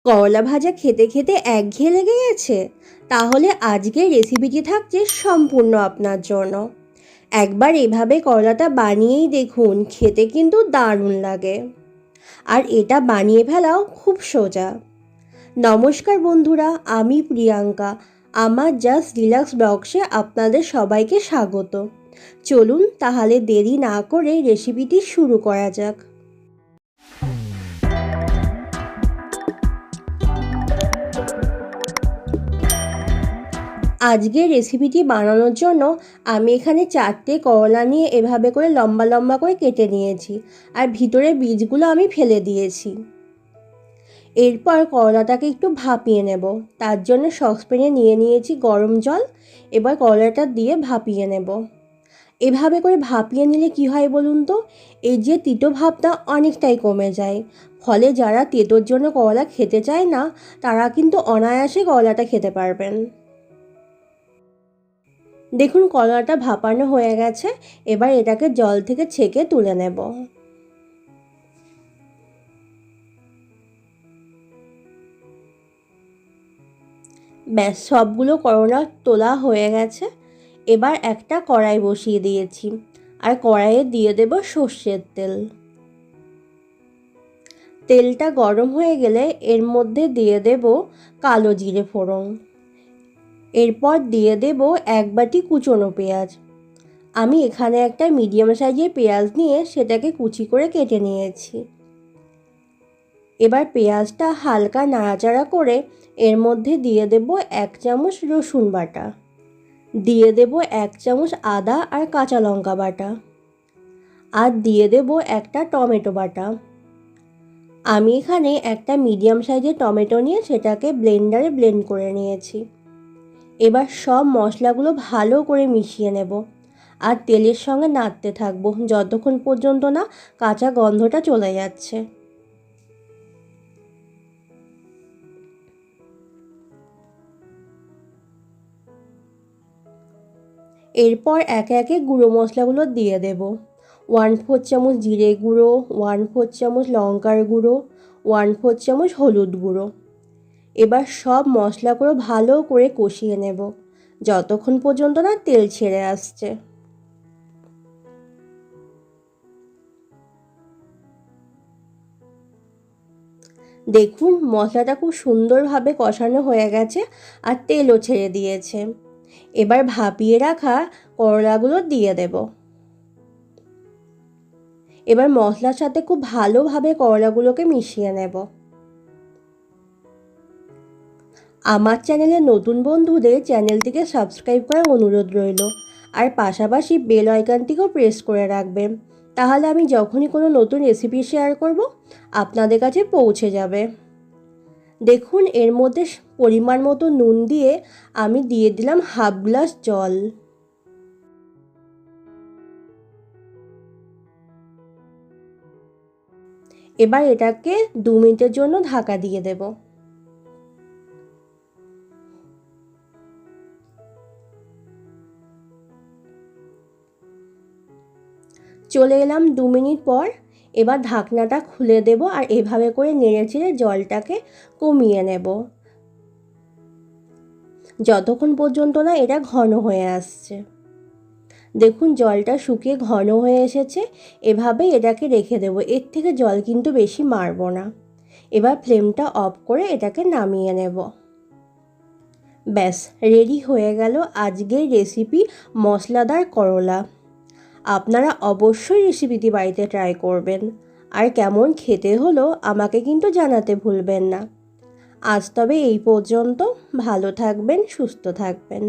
করলা ভাজা খেতে খেতে একঘেয়ে লেগে গেছে? তাহলে আজকের রেসিপিটি থাকছে সম্পূর্ণ আপনার জন্য। একবার এভাবে করলাটা বানিয়েই দেখুন, খেতে কিন্তু দারুণ লাগে। আর এটা বানিয়ে ফেলাও খুব সোজা। নমস্কার বন্ধুরা, আমি প্রিয়াঙ্কা। আমার জাস্ট রিল্যাক্স ব্লগসে আপনাদের সবাইকে স্বাগত। চলুন তাহলে দেরি না করে রেসিপিটি শুরু করা যাক। আজকের রেসিপিটি বানানোর জন্য আমি এখানে 4টে করলা নিয়ে এভাবে করে লম্বা লম্বা করে কেটে নিয়েছি, আর ভিতরের বীজগুলো আমি ফেলে দিয়েছি। এরপর করলাটাকে একটু ভাপিয়ে নেব। তার জন্য সসপ্যানে নিয়ে নিয়েছি গরম জল। এবার করলাটা দিয়ে ভাপিয়ে নেব। এভাবে করে ভাপিয়ে নিলে কি হয় বলুন তো, এই যে তিতো ভাবটা অনেকটাই কমে যায়। ফলে যারা তেতোর জন্য করলা খেতে চায় না, তারা কিন্তু অনায়াসে করলাটা খেতে পারবেন। দেখুন করলাটা ভাপানো হয়ে গেছে। এবার এটাকে জল থেকে ছেঁকে তুলে নেব। ব্যাস, সবগুলো করলা তোলা হয়ে গেছে। এবার একটা কড়াই বসিয়ে দিয়েছি, আর কড়াইয়ে দিয়ে দেব সর্ষের তেল। তেলটা গরম হয়ে গেলে এর মধ্যে দিয়ে দেব কালো জিরে ফোড়ন। এরপর দিয়ে দেব 1 বাটি কুচনো পেঁয়াজ। আমি এখানে একটা মিডিয়াম সাইজের পেঁয়াজ নিয়ে সেটাকে কুচি করে কেটে নিয়েছি। এবার পেঁয়াজটা হালকা নাড়াচাড়া করে এর মধ্যে দিয়ে দেব 1 চামচ রসুন বাটা, দিয়ে দেব 1 চামচ আদা আর কাঁচা লঙ্কা বাটা, আর দিয়ে দেব একটা টমেটো বাটা। আমি এখানে একটা মিডিয়াম সাইজের টমেটো নিয়ে সেটাকে ব্লেন্ডারে ব্লেন্ড করে নিয়েছি। এবার সব মশলাগুলো ভালো করে মিশিয়ে নেব, আর তেলের সঙ্গে নাড়তে থাকবো যতক্ষণ পর্যন্ত না কাঁচা গন্ধটা চলে যাচ্ছে। এরপর একে একে গুঁড়ো মশলাগুলো দিয়ে দেব। 1/4 চামচ জিরে গুঁড়ো, 1/4 চামচ লঙ্কার গুঁড়ো, 1/4 চামচ হলুদ গুঁড়ো। এবার সব মশলাগুলো ভালো করে কষিয়ে নেব যতক্ষণ পর্যন্ত না তেল ছেড়ে আসছে। দেখুন মশলাটা খুব সুন্দরভাবে কষানো হয়ে গেছে, আর তেলও ছেড়ে দিয়েছে। এবার ভাপিয়ে রাখা করলাগুলো দিয়ে দেব। এবার মশলার সাথে খুব ভালোভাবে করলাগুলোকে মিশিয়ে নেব। আমার চ্যানেলে নতুন বন্ধুদের চ্যানেলটিকে সাবস্ক্রাইব করার অনুরোধ রইল, আর পাশাপাশি বেল আইকনটিকেও প্রেস করে রাখবেন। তাহলে আমি যখনই কোনো নতুন রেসিপি শেয়ার করব, আপনাদের কাছে পৌঁছে যাবে। দেখুন এর মধ্যে পরিমাণ মতো নুন দিয়ে আমি দিয়ে দিলাম 1/2 গ্লাস জল। এবার এটাকে 2 মিনিটের জন্য ঢাকা দিয়ে দেব। চলে এলাম 2 মিনিট পর। এবার ঢাকনাটা খুলে দেব, আর এভাবে করে নেড়েচেড়ে জলটাকে কমিয়ে নেব যতক্ষণ পর্যন্ত না এটা ঘন হয়ে আসছে। দেখুন জলটা শুকিয়ে ঘন হয়ে এসেছে। এভাবে এটাকে রেখে দেব, এর থেকে জল কিন্তু বেশি মারবো না। এবার ফ্লেমটা অফ করে এটাকে নামিয়ে নেব। ব্যাস, রেডি হয়ে গেল আজকের রেসিপি মশলাদার করলা। আপনারা অবশ্যই রেসিপিটি বাড়িতে ট্রাই করবেন, আর কেমন খেতে হলো আমাকে কিন্তু জানাতে ভুলবেন না। আজ তবে এই পর্যন্ত। ভালো থাকবেন, সুস্থ থাকবেন।